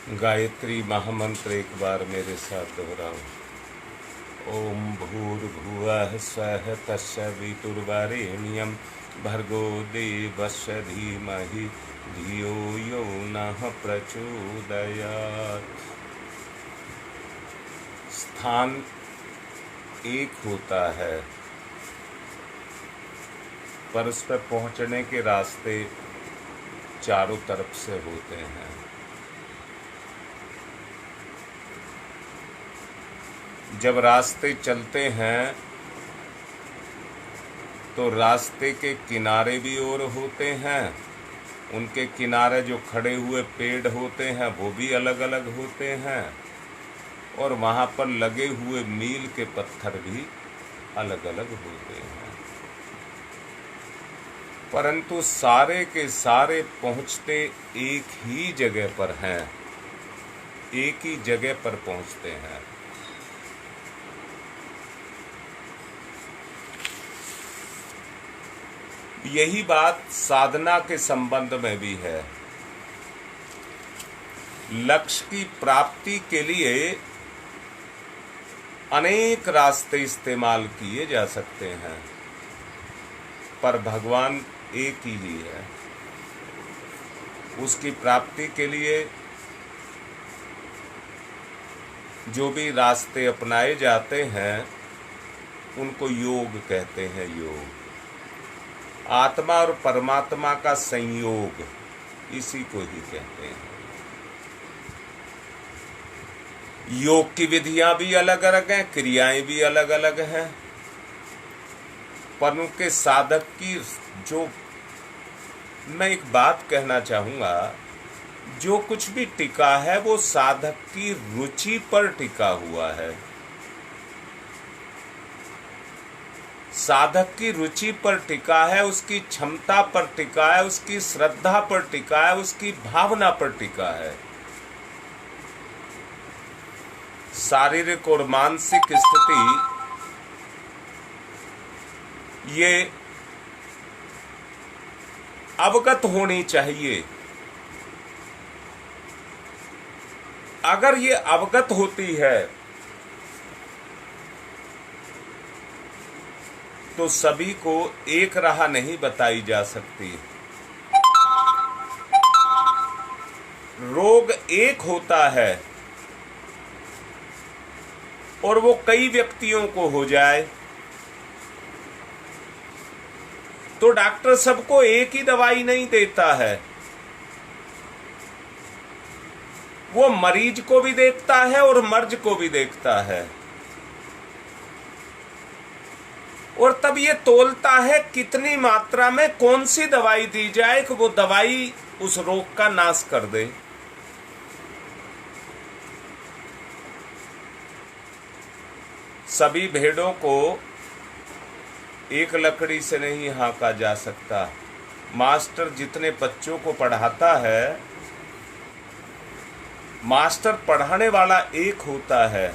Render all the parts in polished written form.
गायत्री महामंत्र एक बार मेरे साथ दोहराओ। ओम भूर्भुवः स्वः तत्सवितुर्वरेण्यं भर्गो देवस्य धीमहि धियो यो नः प्रचोदयात्। स्थान एक होता है, पर उस पर पहुंचने के रास्ते चारों तरफ से होते हैं। जब रास्ते चलते हैं तो रास्ते के किनारे भी और होते हैं, उनके किनारे जो खड़े हुए पेड़ होते हैं वो भी अलग अलग होते हैं, और वहाँ पर लगे हुए मील के पत्थर भी अलग अलग होते हैं। परंतु सारे के सारे पहुँचते एक ही जगह पर हैं, एक ही जगह पर पहुँचते हैं। यही बात साधना के संबंध में भी है। लक्ष्य की प्राप्ति के लिए अनेक रास्ते इस्तेमाल किए जा सकते हैं, पर भगवान एक ही है। उसकी प्राप्ति के लिए जो भी रास्ते अपनाए जाते हैं उनको योग कहते हैं। योग आत्मा और परमात्मा का संयोग, इसी को ही कहते हैं। योग की विधियां भी अलग अलग हैं, क्रियाएं भी अलग अलग हैं, पर उनके साधक की जो, मैं एक बात कहना चाहूंगा, जो कुछ भी टिका है वो साधक की रुचि पर टिका हुआ है। साधक की रुचि पर टिका है, उसकी क्षमता पर टिका है, उसकी श्रद्धा पर टिका है, उसकी भावना पर टिका है। शारीरिक और मानसिक स्थिति ये अवगत होनी चाहिए। अगर ये अवगत होती है तो सभी को एक राह नहीं बताई जा सकती। रोग एक होता है और वो कई व्यक्तियों को हो जाए तो डॉक्टर सबको एक ही दवाई नहीं देता है, वो मरीज को भी देखता है और मर्ज को भी देखता है, और तब ये तोलता है कितनी मात्रा में कौन सी दवाई दी जाए कि वो दवाई उस रोग का नाश कर दे। सभी भेड़ों को एक लकड़ी से नहीं हाँका जा सकता। मास्टर जितने बच्चों को पढ़ाता है, मास्टर पढ़ाने वाला एक होता है।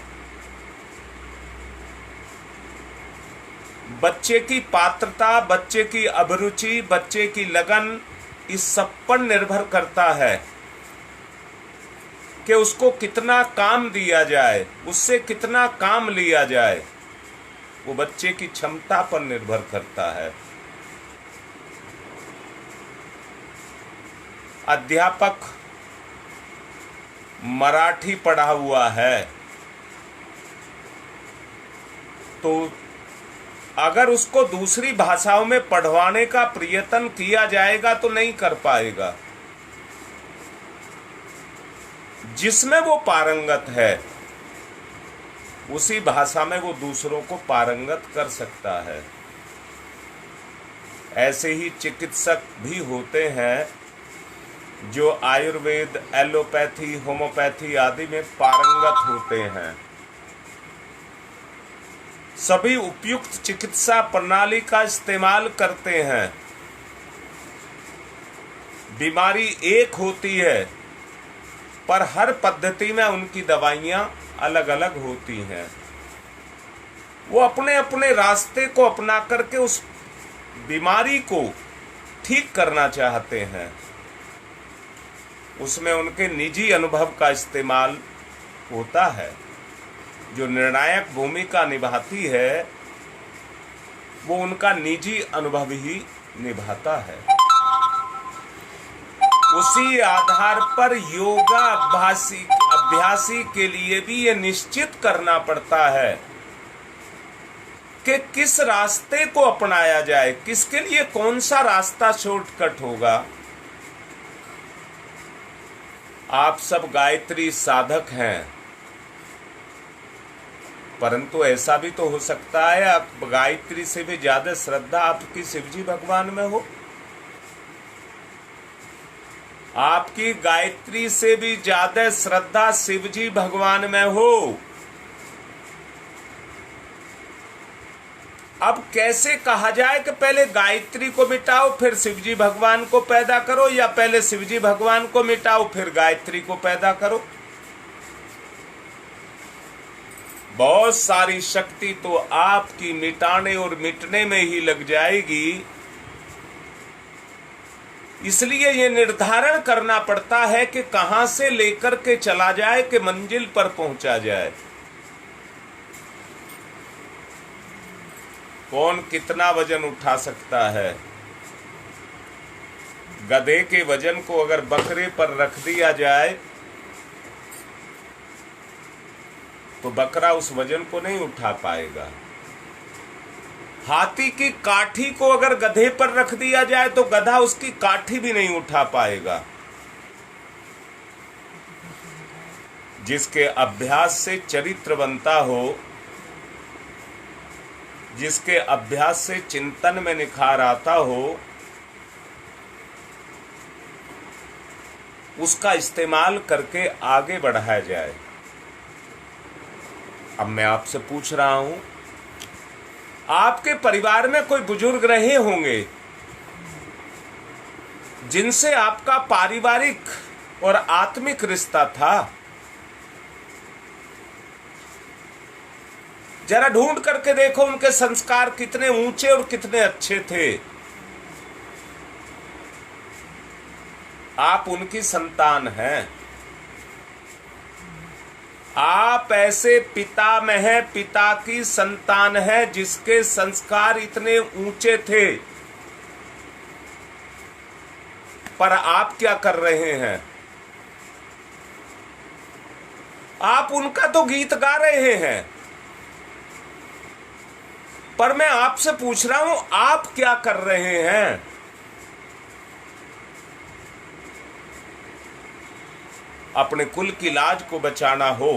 बच्चे की पात्रता, बच्चे की अभिरुचि, बच्चे की लगन, इस सब पर निर्भर करता है कि उसको कितना काम दिया जाए, उससे कितना काम लिया जाए। वो बच्चे की क्षमता पर निर्भर करता है। अध्यापक मराठी पढ़ा हुआ है तो अगर उसको दूसरी भाषाओं में पढ़वाने का प्रयत्न किया जाएगा तो नहीं कर पाएगा। जिसमें वो पारंगत है उसी भाषा में वो दूसरों को पारंगत कर सकता है। ऐसे ही चिकित्सक भी होते हैं जो आयुर्वेद, एलोपैथी, होम्योपैथी आदि में पारंगत होते हैं। सभी उपयुक्त चिकित्सा प्रणाली का इस्तेमाल करते हैं। बीमारी एक होती है पर हर पद्धति में उनकी दवाइयां अलग अलग होती हैं। वो अपने अपने रास्ते को अपना करके उस बीमारी को ठीक करना चाहते हैं। उसमें उनके निजी अनुभव का इस्तेमाल होता है। जो निर्णायक भूमिका निभाती है वो उनका निजी अनुभव ही निभाता है। उसी आधार पर योगा अभ्यासी के लिए भी ये निश्चित करना पड़ता है कि किस रास्ते को अपनाया जाए, किसके लिए कौन सा रास्ता शॉर्टकट होगा। आप सब गायत्री साधक हैं, परंतु ऐसा भी तो हो सकता है आप गायत्री से भी ज्यादा श्रद्धा आपकी शिवजी भगवान में हो। आपकी गायत्री से भी ज्यादा श्रद्धा शिवजी भगवान में हो। अब कैसे कहा जाए कि पहले गायत्री को मिटाओ फिर शिवजी भगवान को पैदा करो, या पहले शिवजी भगवान को मिटाओ फिर गायत्री को पैदा करो? बहुत सारी शक्ति तो आपकी मिटाने और मिटने में ही लग जाएगी। इसलिए ये निर्धारण करना पड़ता है कि कहां से लेकर के चला जाए कि मंजिल पर पहुंचा जाए। कौन कितना वजन उठा सकता है? गधे के वजन को अगर बकरे पर रख दिया जाए तो बकरा उस वजन को नहीं उठा पाएगा। हाथी की काठी को अगर गधे पर रख दिया जाए तो गधा उसकी काठी भी नहीं उठा पाएगा। जिसके अभ्यास से चरित्र बनता हो, जिसके अभ्यास से चिंतन में निखार आता हो, उसका इस्तेमाल करके आगे बढ़ाया जाए। अब मैं आपसे पूछ रहा हूं, आपके परिवार में कोई बुजुर्ग रहे होंगे जिनसे आपका पारिवारिक और आत्मिक रिश्ता था। जरा ढूंढ करके देखो उनके संस्कार कितने ऊंचे और कितने अच्छे थे। आप उनकी संतान हैं। आप ऐसे पिता में हैं, पिता की संतान है जिसके संस्कार इतने ऊंचे थे, पर आप क्या कर रहे हैं? आप उनका तो गीत गा रहे हैं, पर मैं आपसे पूछ रहा हूं आप क्या कर रहे हैं? अपने कुल की लाज को बचाना हो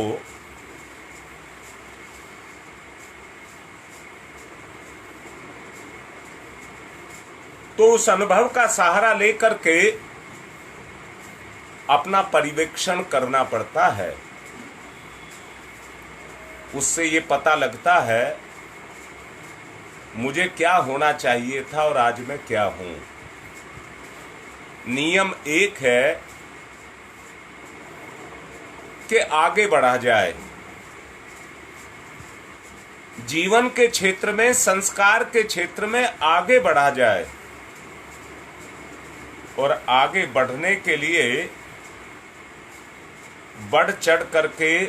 तो उस अनुभव का सहारा लेकर के अपना परिवेक्षण करना पड़ता है। उससे ये पता लगता है मुझे क्या होना चाहिए था और आज मैं क्या हूं। नियम एक है कि आगे बढ़ा जाए। जीवन के क्षेत्र में, संस्कार के क्षेत्र में आगे बढ़ा जाए, और आगे बढ़ने के लिए बढ़ चढ़ करके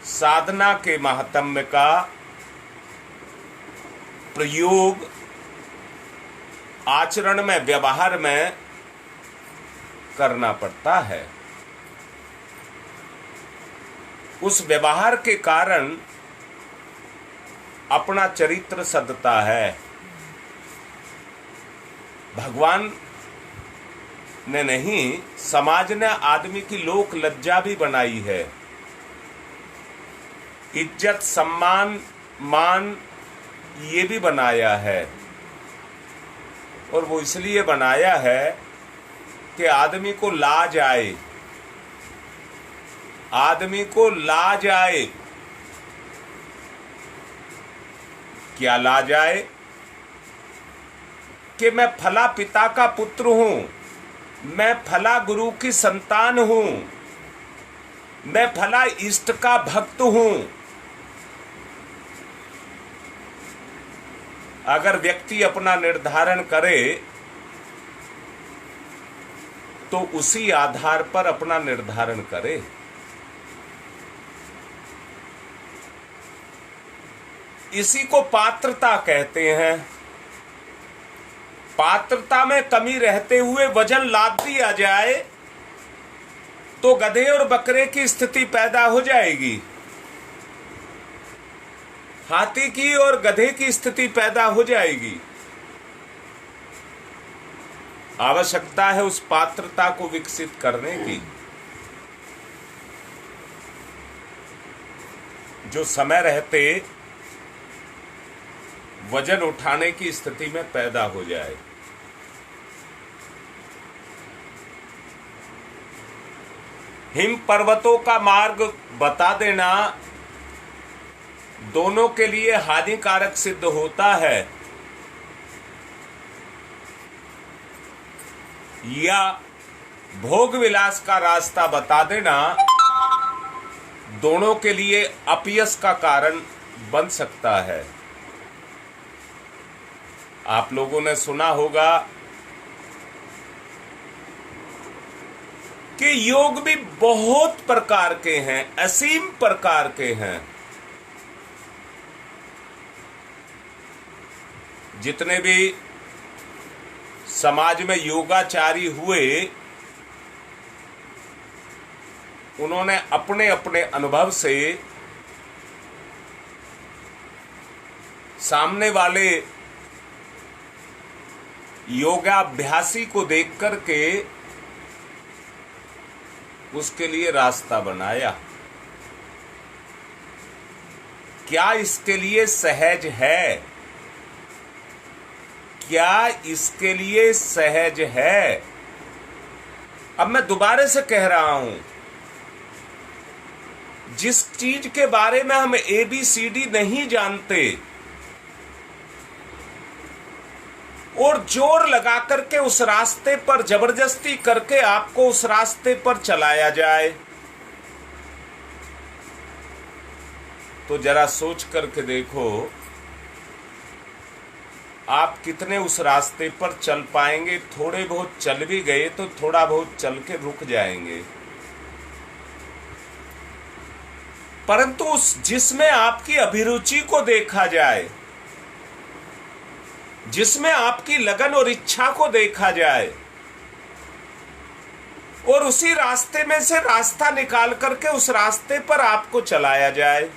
साधना के महात्म्य का प्रयोग आचरण में, व्यवहार में करना पड़ता है। उस व्यवहार के कारण अपना चरित्र सधता है। भगवान ने नहीं, समाज ने आदमी की लोक लज्जा भी बनाई है। इज्जत, सम्मान, मान ये भी बनाया है, और वो इसलिए बनाया है कि आदमी को लाज आए, आदमी को लाज आए। क्या लाज आए? कि मैं फला पिता का पुत्र हूं, मैं फला गुरु की संतान हूं, मैं फला इष्ट का भक्त हूं। अगर व्यक्ति अपना निर्धारण करे तो उसी आधार पर अपना निर्धारण करे। इसी को पात्रता कहते हैं। पात्रता में कमी रहते हुए वजन लाद दिया जाए तो गधे और बकरे की स्थिति पैदा हो जाएगी, हाथी की और गधे की स्थिति पैदा हो जाएगी। आवश्यकता है उस पात्रता को विकसित करने की, जो समय रहते वजन उठाने की स्थिति में पैदा हो जाए। हिम पर्वतों का मार्ग बता देना दोनों के लिए हानिकारक सिद्ध होता है, या भोग विलास का रास्ता बता देना दोनों के लिए अपयश का कारण बन सकता है। आप लोगों ने सुना होगा कि योग भी बहुत प्रकार के हैं, असीम प्रकार के हैं। जितने भी समाज में योगाचारी हुए, उन्होंने अपने अपने अनुभव से सामने वाले योगाभ्यासी को देख करके उसके लिए रास्ता बनाया। क्या इसके लिए सहज है? क्या इसके लिए सहज है? अब मैं दोबारा से कह रहा हूं, जिस चीज के बारे में हम ABCD नहीं जानते और जोर लगा करके उस रास्ते पर जबरदस्ती करके आपको उस रास्ते पर चलाया जाए, तो जरा सोच करके देखो आप कितने उस रास्ते पर चल पाएंगे। थोड़े बहुत चल भी गए तो थोड़ा बहुत चल के रुक जाएंगे, परंतु उस जिसमें आपकी अभिरुचि को देखा जाए, जिसमें आपकी लगन और इच्छा को देखा जाए और उसी रास्ते में से रास्ता निकाल करके उस रास्ते पर आपको चलाया जाए,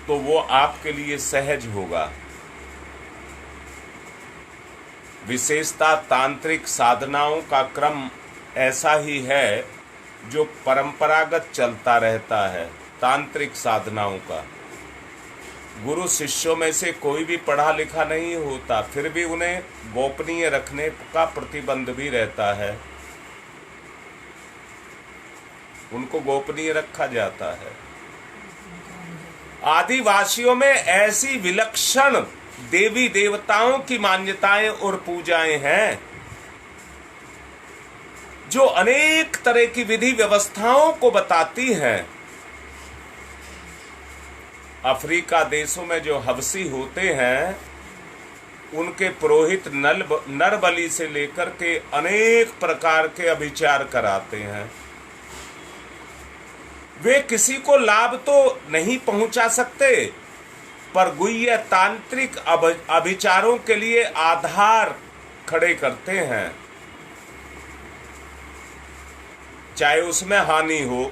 तो वो आपके लिए सहज होगा। विशेषता तांत्रिक साधनाओं का क्रम ऐसा ही है जो परंपरागत चलता रहता है। तांत्रिक साधनाओं का गुरु शिष्यों में से कोई भी पढ़ा लिखा नहीं होता, फिर भी उन्हें गोपनीय रखने का प्रतिबंध भी रहता है, उनको गोपनीय रखा जाता है। आदिवासियों में ऐसी विलक्षण देवी देवताओं की मान्यताएं और पूजाएं हैं जो अनेक तरह की विधि व्यवस्थाओं को बताती हैं। अफ्रीका देशों में जो हबसी होते हैं, उनके पुरोहित नर बलि से लेकर के अनेक प्रकार के अभिचार कराते हैं। वे किसी को लाभ तो नहीं पहुंचा सकते, पर गुह्य तांत्रिक अभिचारों के लिए आधार खड़े करते हैं, चाहे उसमें हानि हो,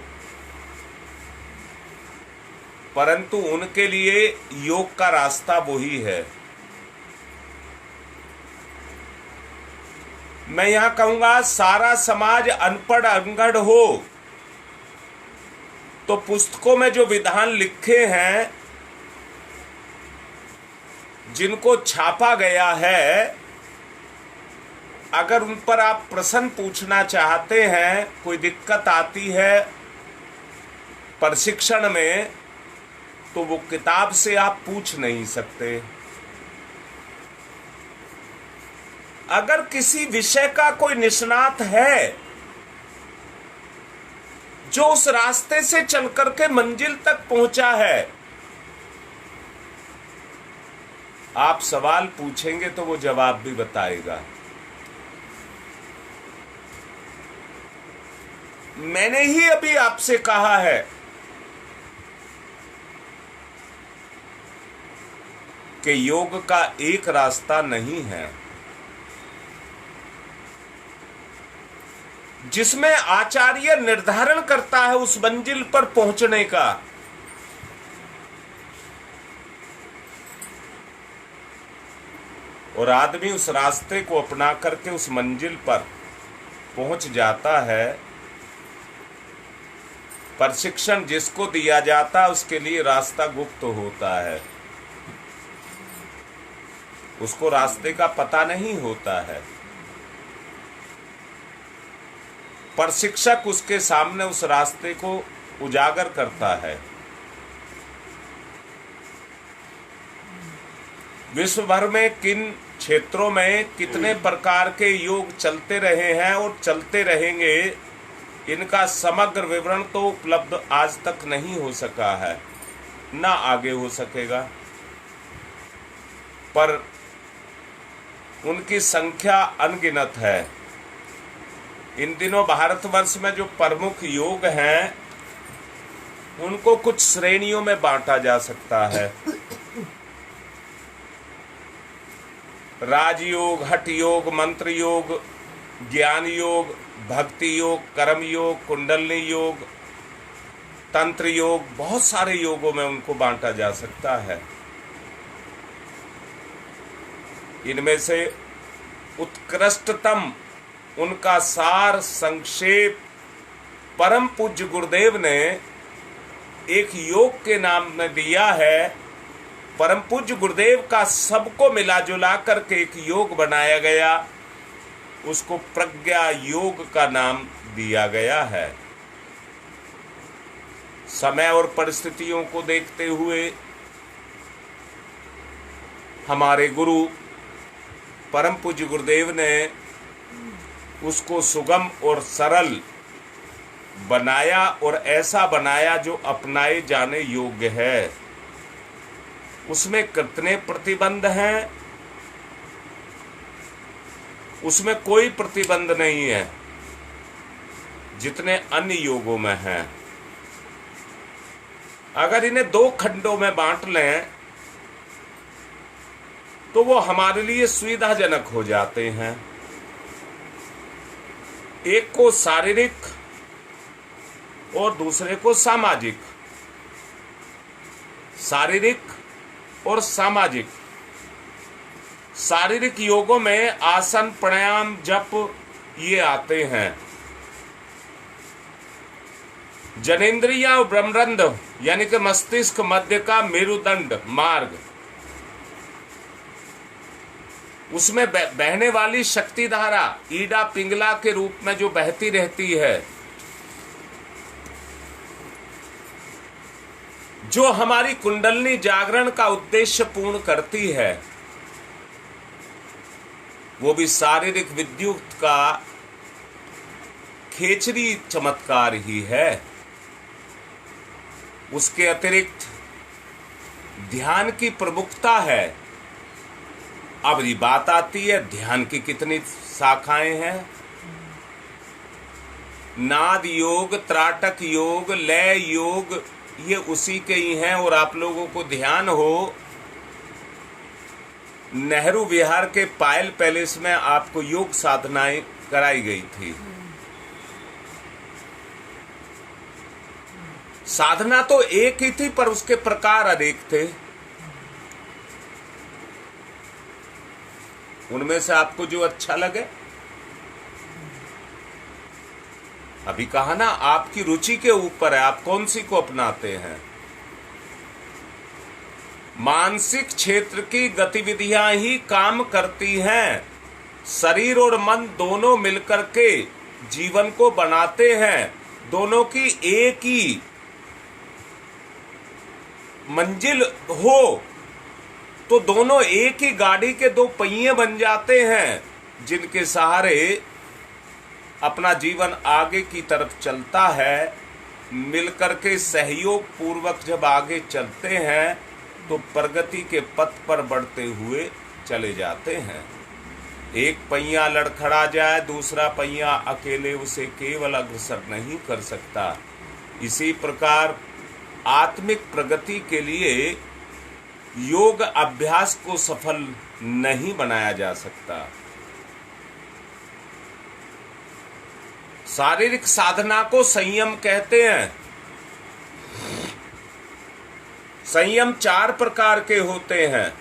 परंतु उनके लिए योग का रास्ता वही है। मैं यहां कहूंगा, सारा समाज अनपढ़ अनगढ़ हो तो पुस्तकों में जो विधान लिखे हैं, जिनको छापा गया है, अगर उन पर आप प्रश्न पूछना चाहते हैं, कोई दिक्कत आती है प्रशिक्षण में, तो वो किताब से आप पूछ नहीं सकते। अगर किसी विषय का कोई निष्णात है जो उस रास्ते से चल करके मंजिल तक पहुंचा है, आप सवाल पूछेंगे तो वो जवाब भी बताएगा। मैंने ही अभी आपसे कहा है कि योग का एक रास्ता नहीं है जिसमें आचार्य निर्धारण करता है उस मंजिल पर पहुंचने का। और आदमी उस रास्ते को अपना करके उस मंजिल पर पहुंच जाता है। प्रशिक्षण जिसको दिया जाता है उसके लिए रास्ता गुप्त होता है, उसको रास्ते का पता नहीं होता है। प्रशिक्षक उसके सामने उस रास्ते को उजागर करता है। विश्व भर में किन क्षेत्रों में कितने प्रकार के योग चलते रहे हैं और चलते रहेंगे, इनका समग्र विवरण तो उपलब्ध आज तक नहीं हो सका है, ना आगे हो सकेगा। पर उनकी संख्या अनगिनत है। इन दिनों भारतवर्ष में जो प्रमुख योग हैं उनको कुछ श्रेणियों में बांटा जा सकता है। राजयोग, हठ योग, मंत्र योग, ज्ञान योग, भक्ति योग, कर्म योग, कुंडलनी योग, तंत्र योग, बहुत सारे योगों में उनको बांटा जा सकता है। इनमें से उत्कृष्टतम उनका सार संक्षेप परम पूज्य गुरुदेव ने एक योग के नाम में दिया है। परम पूज्य गुरुदेव का सबको मिला जुला करके एक योग बनाया गया, उसको प्रज्ञा योग का नाम दिया गया है। समय और परिस्थितियों को देखते हुए हमारे गुरु परम पूज्य गुरुदेव ने उसको सुगम और सरल बनाया और ऐसा बनाया जो अपनाए जाने योग्य है। उसमें कितने प्रतिबंध हैं? उसमें कोई प्रतिबंध नहीं है जितने अन्य योगों में हैं। अगर इन्हें दो खंडों में बांट लें तो वो हमारे लिए सुविधाजनक हो जाते हैं। एक को शारीरिक और दूसरे को सामाजिक। शारीरिक और सामाजिक। शारीरिक योगों में आसन, प्राणायाम, जप ये आते हैं। जनेंद्रिया और ब्रह्मरंध्र यानी कि मस्तिष्क मध्य का मेरुदंड मार्ग, उसमें बहने वाली शक्ति धारा ईडा पिंगला के रूप में जो बहती रहती है, जो हमारी कुंडलनी जागरण का उद्देश्य पूर्ण करती है, वो भी शारीरिक विद्युत का खेचरी चमत्कार ही है। उसके अतिरिक्त ध्यान की प्रमुखता है। अब ये बात आती है ध्यान की कितनी शाखाएं हैं। नाद योग, त्राटक योग, लय योग ये उसी के ही हैं। और आप लोगों को ध्यान हो, नेहरू विहार के पायल पैलेस में आपको योग साधनाएं कराई गई थी। साधना तो एक ही थी पर उसके प्रकार अनेक थे। उनमें से आपको जो अच्छा लगे, अभी कहा ना, आपकी रुचि के ऊपर है, आप कौन सी को अपनाते हैं। मानसिक क्षेत्र की गतिविधियां ही काम करती हैं। शरीर और मन दोनों मिलकर के जीवन को बनाते हैं। दोनों की एक ही मंजिल हो तो दोनों एक ही गाड़ी के दो पहिए बन जाते हैं, जिनके सहारे अपना जीवन आगे की तरफ चलता है। मिलकर के सहयोग पूर्वक जब आगे चलते हैं तो प्रगति के पथ पर बढ़ते हुए चले जाते हैं। एक पहिया लड़खड़ा जाए, दूसरा पहिया अकेले उसे केवल अग्रसर नहीं कर सकता। इसी प्रकार आत्मिक प्रगति के लिए योग अभ्यास को सफल नहीं बनाया जा सकता। शारीरिक साधना को संयम कहते हैं। संयम 4 प्रकार के होते हैं।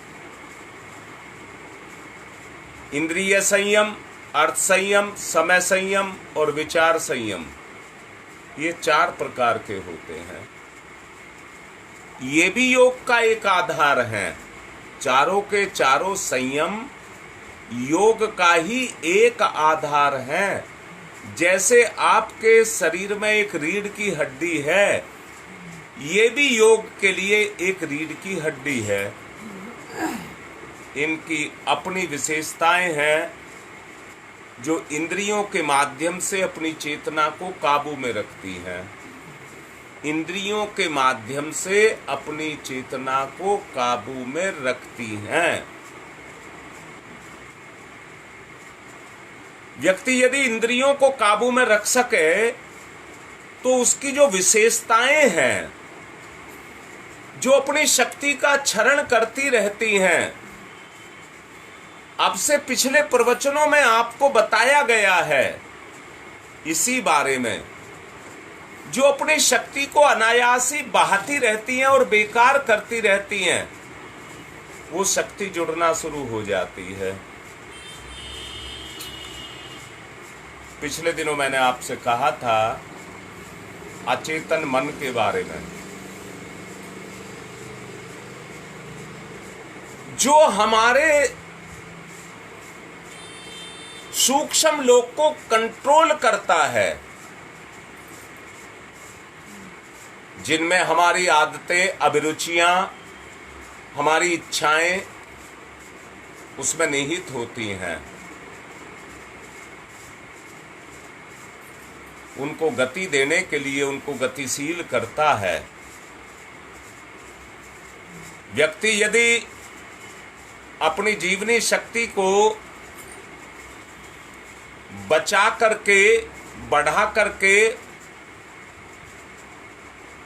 इंद्रिय संयम, अर्थ संयम, समय संयम और विचार संयम। ये 4 प्रकार के होते हैं। ये भी योग का एक आधार है। चारों के चारों संयम योग का ही एक आधार है। जैसे आपके शरीर में एक रीढ़ की हड्डी है, ये भी योग के लिए एक रीढ़ की हड्डी है। इनकी अपनी विशेषताएं हैं जो इंद्रियों के माध्यम से अपनी चेतना को काबू में रखती हैं। इंद्रियों के माध्यम से अपनी चेतना को काबू में रखती हैं। व्यक्ति यदि इंद्रियों को काबू में रख सके तो उसकी जो विशेषताएं हैं, जो अपनी शक्ति का क्षरण करती रहती हैं, अब से पिछले प्रवचनों में आपको बताया गया है इसी बारे में। जो अपनी शक्ति को अनायासी बहाती रहती हैं और बेकार करती रहती हैं, वो शक्ति जुड़ना शुरू हो जाती है। पिछले दिनों मैंने आपसे कहा था अचेतन मन के बारे में, जो हमारे सूक्ष्म लोक को कंट्रोल करता है, जिनमें हमारी आदतें, अभिरुचियां, हमारी इच्छाएं उसमें निहित होती हैं। उनको गति देने के लिए उनको गतिशील करता है। व्यक्ति यदि अपनी जीवनी शक्ति को बचा करके, बढ़ा करके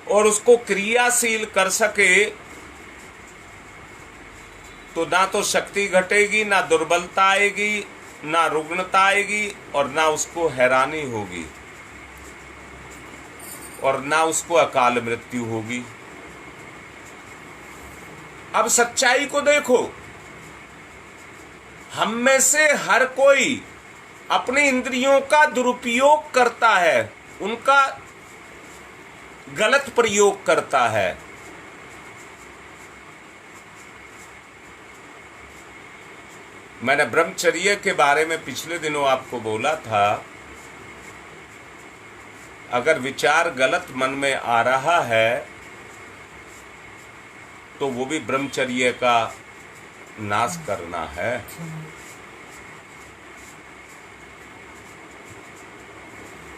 और उसको क्रियाशील कर सके तो ना तो शक्ति घटेगी, ना दुर्बलता आएगी, ना रुग्णता आएगी और ना उसको हैरानी होगी और ना उसको अकाल मृत्यु होगी। अब सच्चाई को देखो, हम में से हर कोई अपनी इंद्रियों का दुरुपयोग करता है, उनका गलत प्रयोग करता है। मैंने ब्रह्मचर्य के बारे में पिछले दिनों आपको बोला था, अगर विचार गलत मन में आ रहा है तो वो भी ब्रह्मचर्य का नाश करना है।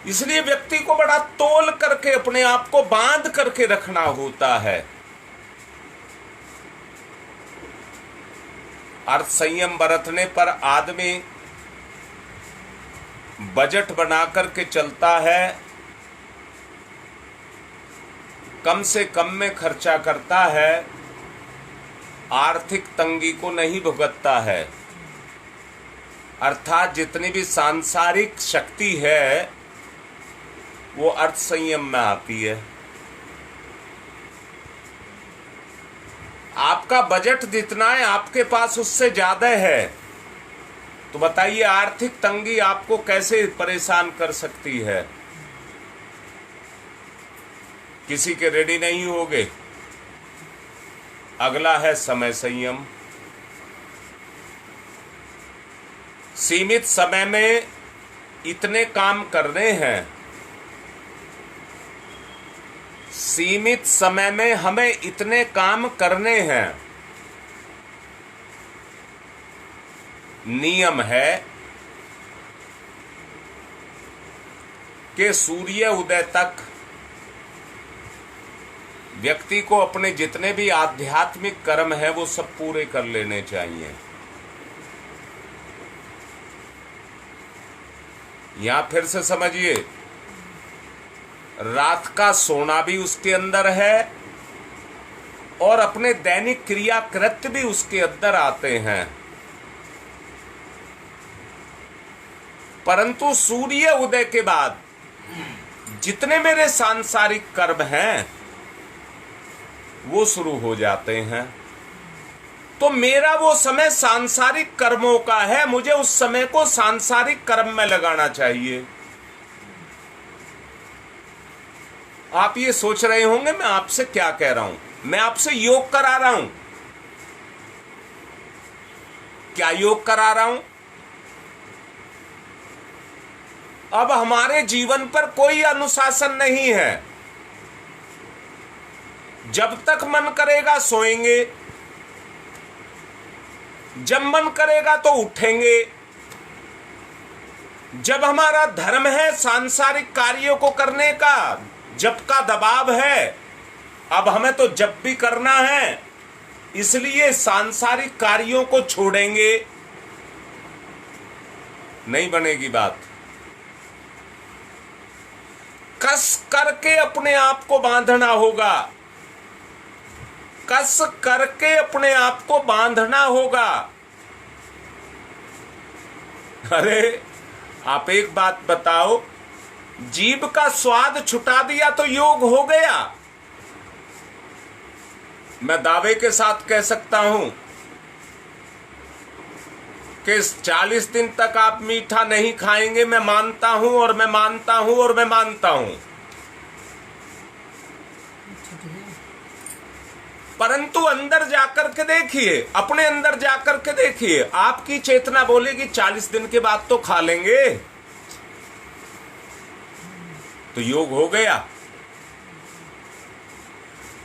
इसलिए व्यक्ति को बड़ा तोल करके अपने आप को बांध करके रखना होता है। अर्थ संयम बरतने पर आदमी बजट बना करके चलता है, कम से कम में खर्चा करता है, आर्थिक तंगी को नहीं भुगतता है। अर्थात जितनी भी सांसारिक शक्ति है वो अर्थ संयम में आती है। आपका बजट जितना है आपके पास उससे ज्यादा है, तो बताइए आर्थिक तंगी आपको कैसे परेशान कर सकती है? किसी के रेडी नहीं होगे। अगला है समय संयम। सीमित समय में इतने काम करने हैं, सीमित समय में हमें इतने काम करने हैं। नियम है कि सूर्य उदय तक व्यक्ति को अपने जितने भी आध्यात्मिक कर्म है वो सब पूरे कर लेने चाहिए। यहां फिर से समझिए, रात का सोना भी उसके अंदर है और अपने दैनिक क्रिया कृत्य भी उसके अंदर आते हैं। परंतु सूर्य उदय के बाद जितने मेरे सांसारिक कर्म हैं वो शुरू हो जाते हैं। तो मेरा वो समय सांसारिक कर्मों का है, मुझे उस समय को सांसारिक कर्म में लगाना चाहिए। आप ये सोच रहे होंगे मैं आपसे क्या कह रहा हूं, मैं आपसे योग करा रहा हूं। क्या योग करा रहा हूं? अब हमारे जीवन पर कोई अनुशासन नहीं है। जब तक मन करेगा सोएंगे, जब मन करेगा तो उठेंगे। जब हमारा धर्म है सांसारिक कार्यों को करने का, जब का दबाव है, अब हमें तो जब भी करना है, इसलिए सांसारिक कार्यों को छोड़ेंगे। नहीं बनेगी बात। कस करके अपने आप को बांधना होगा, कस करके अपने आप को बांधना होगा। अरे आप एक बात बताओ, जीभ का स्वाद छुटा दिया तो योग हो गया? मैं दावे के साथ कह सकता हूं कि 40 दिन तक आप मीठा नहीं खाएंगे, मैं मानता हूं और मैं मानता हूं और मैं मानता हूं। परंतु अंदर जाकर के देखिए, अपने अंदर जाकर के देखिए, आपकी चेतना बोलेगी 40 दिन के बाद तो खा लेंगे, तो योग हो गया।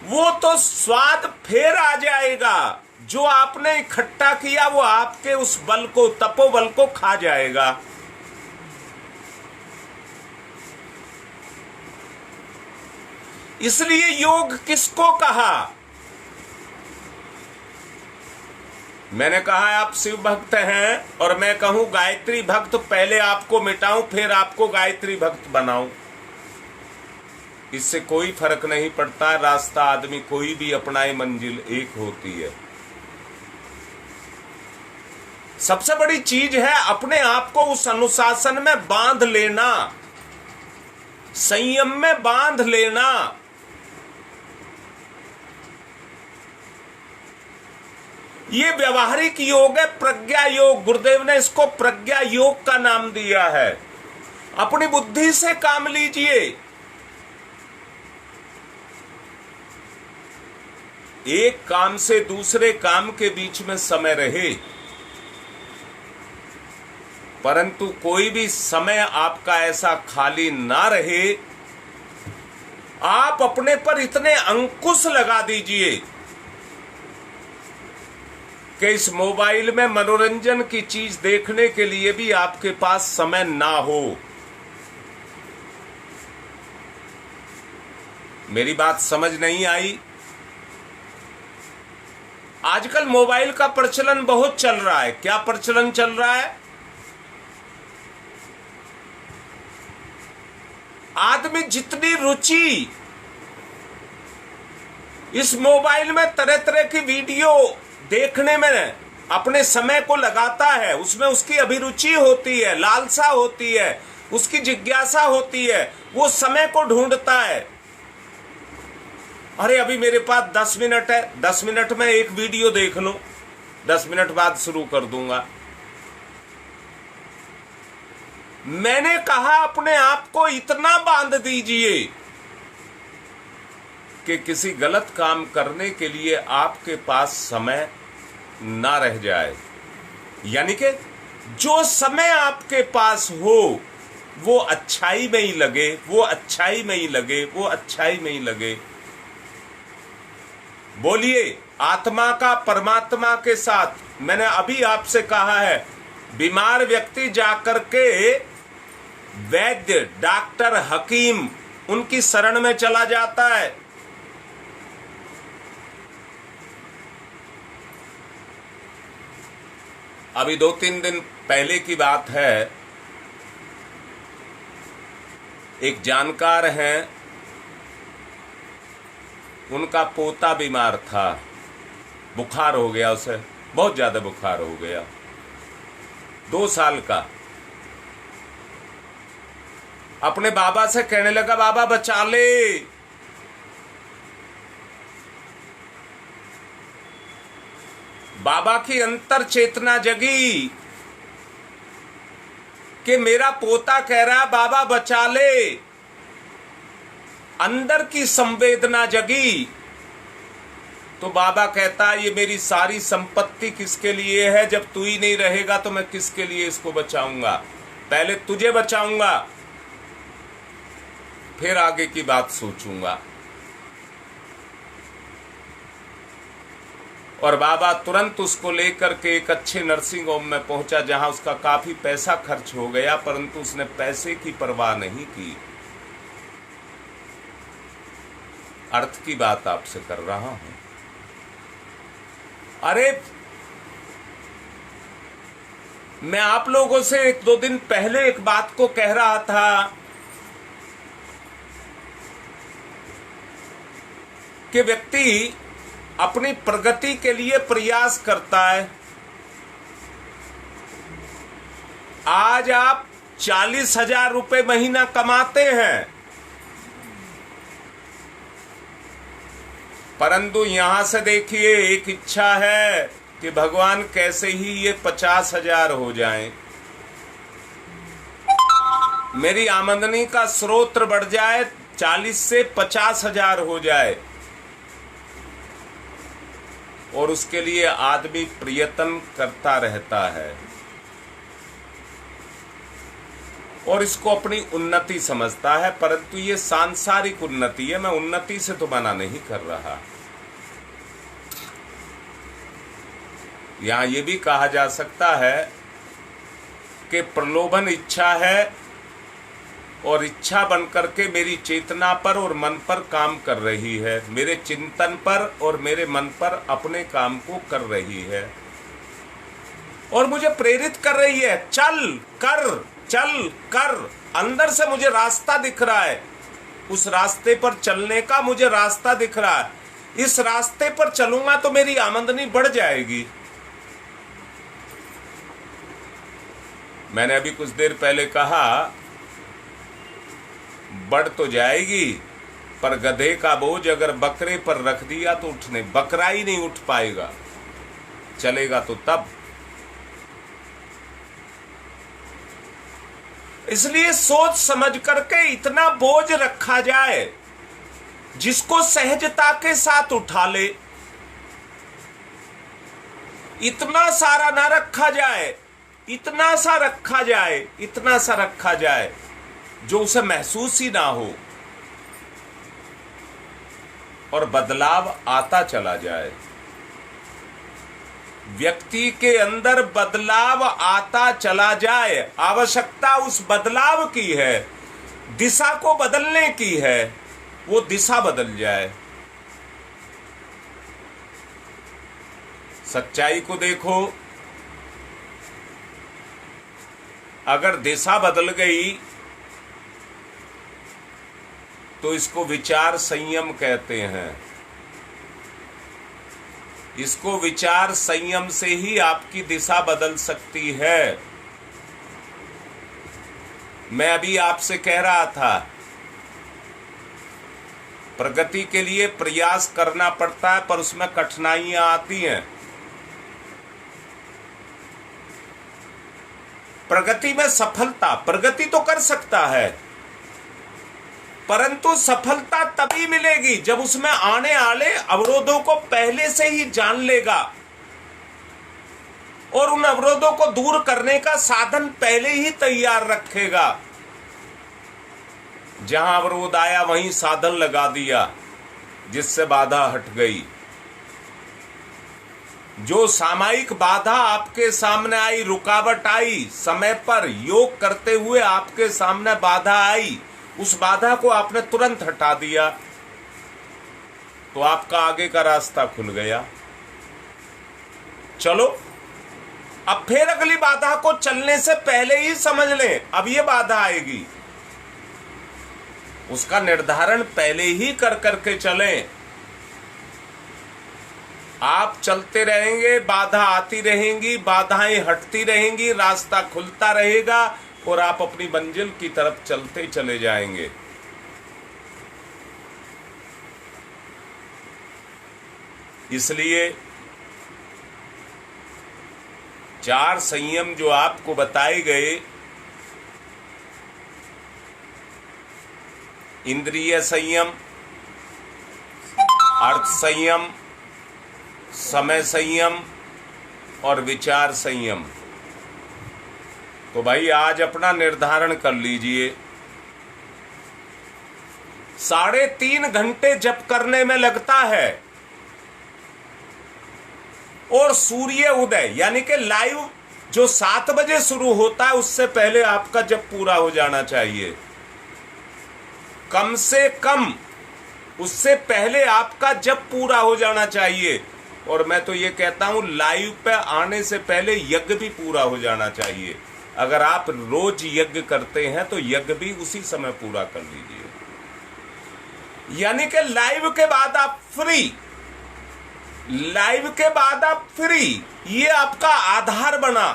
वो तो स्वाद फिर आ जाएगा, जो आपने इकट्ठा किया वो आपके उस बल को, तपोबल को खा जाएगा। इसलिए योग किसको कहा? मैंने कहा आप शिव भक्त हैं और मैं कहूं गायत्री भक्त, पहले आपको मिटाऊं फिर आपको गायत्री भक्त बनाऊं। इससे कोई फर्क नहीं पड़ता, रास्ता आदमी कोई भी अपनाए, मंजिल एक होती है। सबसे बड़ी चीज है अपने आप को उस अनुशासन में बांध लेना, संयम में बांध लेना। ये व्यवहारिक योग है, प्रज्ञा योग। गुरुदेव ने इसको प्रज्ञा योग का नाम दिया है। अपनी बुद्धि से काम लीजिए। एक काम से दूसरे काम के बीच में समय रहे, परंतु कोई भी समय आपका ऐसा खाली ना रहे। आप अपने पर इतने अंकुश लगा दीजिए कि इस मोबाइल में मनोरंजन की चीज देखने के लिए भी आपके पास समय ना हो। मेरी बात समझ नहीं आई? आजकल मोबाइल का प्रचलन बहुत चल रहा है। क्या प्रचलन चल रहा है? आदमी जितनी रुचि इस मोबाइल में तरह तरह की वीडियो देखने में अपने समय को लगाता है, उसमें उसकी अभिरुचि होती है, लालसा होती है, उसकी जिज्ञासा होती है, वो समय को ढूंढता है। अरे अभी मेरे पास 10 मिनट है, 10 मिनट में एक वीडियो देख लूं, 10 मिनट बाद शुरू कर दूंगा। मैंने कहा अपने आप को इतना बांध दीजिए कि किसी गलत काम करने के लिए आपके पास समय ना रह जाए। यानी कि जो समय आपके पास हो वो अच्छाई में ही लगे, वो अच्छाई में ही लगे, वो अच्छाई में ही लगे। बोलिए, आत्मा का परमात्मा के साथ। मैंने अभी आपसे कहा है, बीमार व्यक्ति जाकर के वैद्य, डॉक्टर, हकीम उनकी शरण में चला जाता है। अभी 2-3 दिन पहले की बात है, एक जानकार हैं, उनका पोता बीमार था, बुखार हो गया उसे, बहुत ज्यादा बुखार हो गया, 2 साल का। अपने बाबा से कहने लगा, बाबा बचा ले। बाबा की अंतर चेतना जगी कि मेरा पोता कह रहा बाबा बचा ले। अंदर की संवेदना जगी तो बाबा कहता, ये मेरी सारी संपत्ति किसके लिए है? जब तू ही नहीं रहेगा तो मैं किसके लिए इसको बचाऊंगा? पहले तुझे बचाऊंगा, फिर आगे की बात सोचूंगा। और बाबा तुरंत उसको लेकर के एक अच्छे नर्सिंग होम में पहुंचा, जहां उसका काफी पैसा खर्च हो गया, परंतु उसने पैसे की परवाह नहीं की। अर्थ की बात आपसे कर रहा हूं। अरे मैं आप लोगों से 1-2 दिन पहले एक बात को कह रहा था कि व्यक्ति अपनी प्रगति के लिए प्रयास करता है। आज आप 40,000 रुपए महीना कमाते हैं, परंतु यहां से देखिए, एक इच्छा है कि भगवान कैसे ही ये 50,000 हो जाएं, मेरी आमदनी का स्रोत बढ़ जाए, 40 से 50,000 हो जाए। और उसके लिए आदमी प्रयत्न करता रहता है और इसको अपनी उन्नति समझता है, परंतु ये सांसारिक उन्नति है। मैं उन्नति से तो मना नहीं कर रहा। यहां ये भी कहा जा सकता है कि प्रलोभन इच्छा है और इच्छा बनकर के मेरी चेतना पर और मन पर काम कर रही है, मेरे चिंतन पर और मेरे मन पर अपने काम को कर रही है और मुझे प्रेरित कर रही है, चल कर। अंदर से मुझे रास्ता दिख रहा है, उस रास्ते पर चलने का मुझे रास्ता दिख रहा है। इस रास्ते पर चलूंगा तो मेरी आमदनी बढ़ जाएगी। मैंने अभी कुछ देर पहले कहा, बढ़ तो जाएगी, पर गधे का बोझ अगर बकरे पर रख दिया तो बकरा ही नहीं उठ पाएगा, चलेगा तो तब। इसलिए सोच समझ करके इतना बोझ रखा जाए जिसको सहजता के साथ उठा ले। इतना सारा ना रखा जाए, इतना सा रखा जाए जो उसे महसूस ही ना हो और बदलाव आता चला जाए। व्यक्ति के अंदर बदलाव आता चला जाए। आवश्यकता उस बदलाव की है, दिशा को बदलने की है, वो दिशा बदल जाए। सच्चाई को देखो, अगर दिशा बदल गई तो इसको विचार संयम कहते हैं। इसको विचार संयम से ही आपकी दिशा बदल सकती है। मैं अभी आपसे कह रहा था, प्रगति के लिए प्रयास करना पड़ता है, पर उसमें कठिनाइयां आती हैं। प्रगति में सफलता, प्रगति तो कर सकता है, परंतु सफलता तभी मिलेगी जब उसमें आने वाले अवरोधों को पहले से ही जान लेगा और उन अवरोधों को दूर करने का साधन पहले ही तैयार रखेगा। जहां अवरोध आया वहीं साधन लगा दिया, जिससे बाधा हट गई। जो सामयिक बाधा आपके सामने आई, रुकावट आई, समय पर योग करते हुए आपके सामने बाधा आई, उस बाधा को आपने तुरंत हटा दिया तो आपका आगे का रास्ता खुल गया। चलो अब फिर अगली बाधा को चलने से पहले ही समझ लें, अब ये बाधा आएगी, उसका निर्धारण पहले ही कर करके चलें। आप चलते रहेंगे, बाधा आती रहेंगी, बाधाएं हटती रहेंगी, रास्ता खुलता रहेगा और आप अपनी मंजिल की तरफ चलते चले जाएंगे। इसलिए 4 संयम जो आपको बताए गए, इंद्रिय संयम, अर्थ संयम, समय संयम और विचार संयम, तो भाई आज अपना निर्धारण कर लीजिए। 3.5 घंटे जप करने में लगता है और सूर्य उदय यानी कि लाइव जो 7 बजे शुरू होता है उससे पहले आपका जप पूरा हो जाना चाहिए। कम से कम उससे पहले आपका जप पूरा हो जाना चाहिए। और मैं तो ये कहता हूं लाइव पे आने से पहले यज्ञ भी पूरा हो जाना चाहिए। अगर आप रोज यज्ञ करते हैं तो यज्ञ भी उसी समय पूरा कर लीजिए। यानी कि लाइव के बाद आप फ्री, लाइव के बाद आप फ्री, ये आपका आधार बना।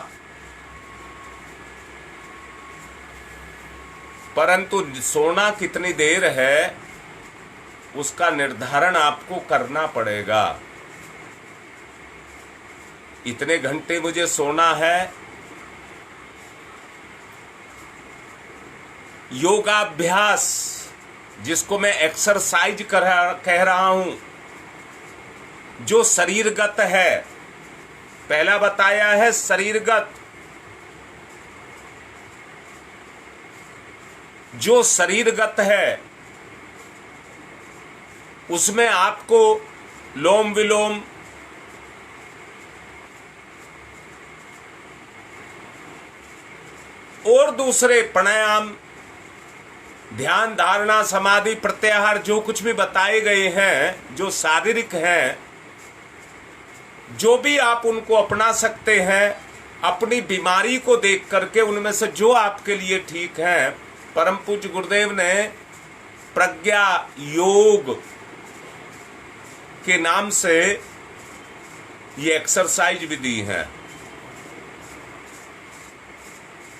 परंतु सोना कितनी देर है उसका निर्धारण आपको करना पड़ेगा। इतने घंटे मुझे सोना है, योगाभ्यास जिसको मैं एक्सरसाइज कह रहा हूं, जो शरीरगत है, पहला बताया है शरीरगत, जो शरीरगत है उसमें आपको लोम विलोम, और दूसरे प्राणायाम, ध्यान, धारणा, समाधि, प्रत्याहार जो कुछ भी बताए गए हैं जो शारीरिक हैं, जो भी आप उनको अपना सकते हैं अपनी बीमारी को देख करके। उनमें से जो आपके लिए ठीक है, परम पूज्य गुरुदेव ने प्रज्ञा योग के नाम से ये एक्सरसाइज भी दी है।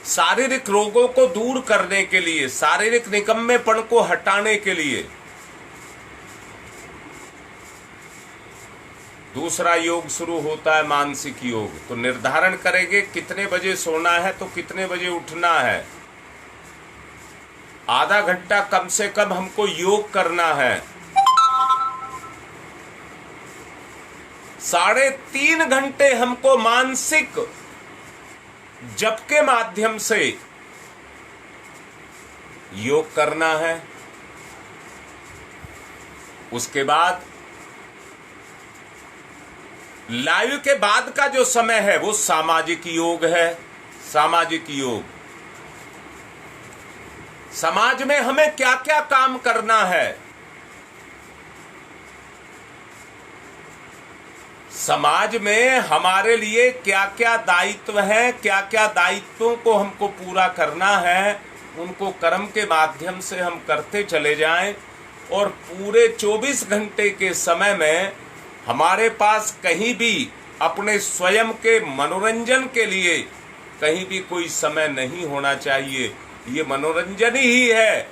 शारीरिक रोगों को दूर करने के लिए, शारीरिक निकम्मेपन को हटाने के लिए। दूसरा योग शुरू होता है मानसिक योग। तो निर्धारण करेंगे कितने बजे सोना है तो कितने बजे उठना है। आधा घंटा कम से कम हमको योग करना है। 3.5 घंटे हमको मानसिक जप के माध्यम से योग करना है। उसके बाद लाइव के बाद का जो समय है वो सामाजिक योग है। सामाजिक योग, समाज में हमें क्या क्या काम करना है, समाज में हमारे लिए क्या क्या दायित्व हैं, क्या क्या दायित्वों को हमको पूरा करना है, उनको कर्म के माध्यम से हम करते चले जाएं। और पूरे 24 घंटे के समय में हमारे पास कहीं भी अपने स्वयं के मनोरंजन के लिए कहीं भी कोई समय नहीं होना चाहिए। ये मनोरंजन ही है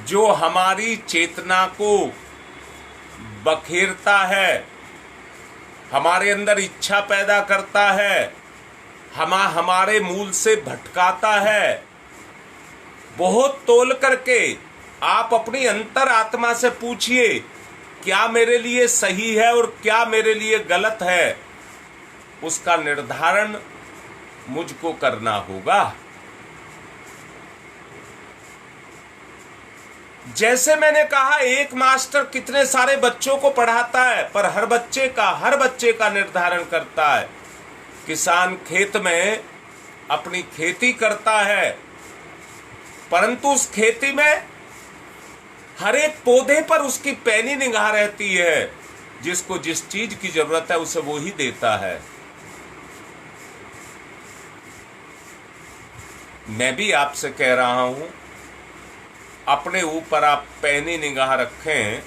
जो हमारी चेतना को बखेरता है, हमारे अंदर इच्छा पैदा करता है, हमारे मूल से भटकाता है। बहुत तोल करके आप अपनी अंतर आत्मा से पूछिए क्या मेरे लिए सही है और क्या मेरे लिए गलत है। उसका निर्धारण मुझको करना होगा। जैसे मैंने कहा, एक मास्टर कितने सारे बच्चों को पढ़ाता है, पर हर बच्चे का निर्धारण करता है। किसान खेत में अपनी खेती करता है, परंतु उस खेती में हर एक पौधे पर उसकी पैनी निगाह रहती है। जिसको जिस चीज की जरूरत है उसे वो ही देता है। मैं भी आपसे कह रहा हूं, अपने ऊपर आप पैनी निगाह रखें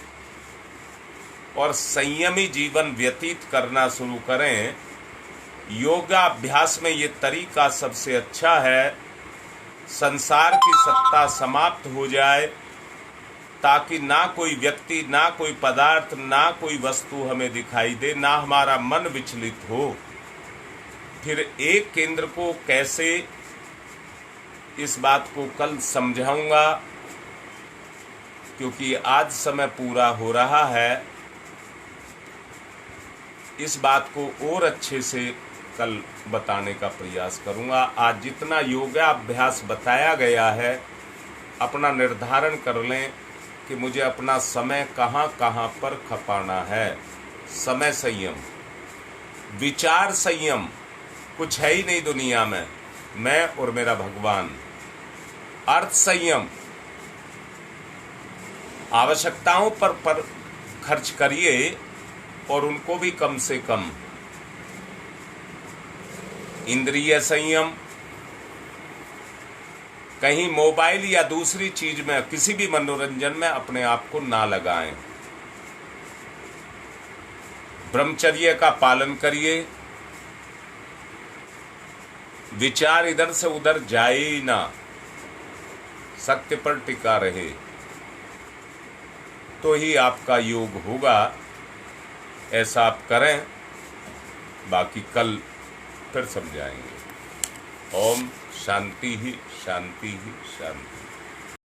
और संयमी जीवन व्यतीत करना शुरू करें। योगाभ्यास में ये तरीका सबसे अच्छा है। संसार की सत्ता समाप्त हो जाए, ताकि ना कोई व्यक्ति, ना कोई पदार्थ, ना कोई वस्तु हमें दिखाई दे, ना हमारा मन विचलित हो। फिर एक केंद्र को कैसे, इस बात को कल समझाऊंगा, क्योंकि आज समय पूरा हो रहा है। इस बात को और अच्छे से कल बताने का प्रयास करूंगा। आज जितना योगाभ्यास बताया गया है, अपना निर्धारण कर लें कि मुझे अपना समय कहाँ कहाँ पर खपाना है। समय संयम, विचार संयम, कुछ है ही नहीं दुनिया में, मैं और मेरा भगवान। अर्थ संयम, आवश्यकताओं पर खर्च करिए और उनको भी कम से कम। इंद्रिय संयम, कहीं मोबाइल या दूसरी चीज में, किसी भी मनोरंजन में अपने आप को ना लगाएं। ब्रह्मचर्य का पालन करिए, विचार इधर से उधर जाए ही ना, सत्य पर टिका रहे, तो ही आपका योग होगा। ऐसा आप करें, बाकी कल फिर समझाएंगे। ओम शांति ही शांति ही शांति।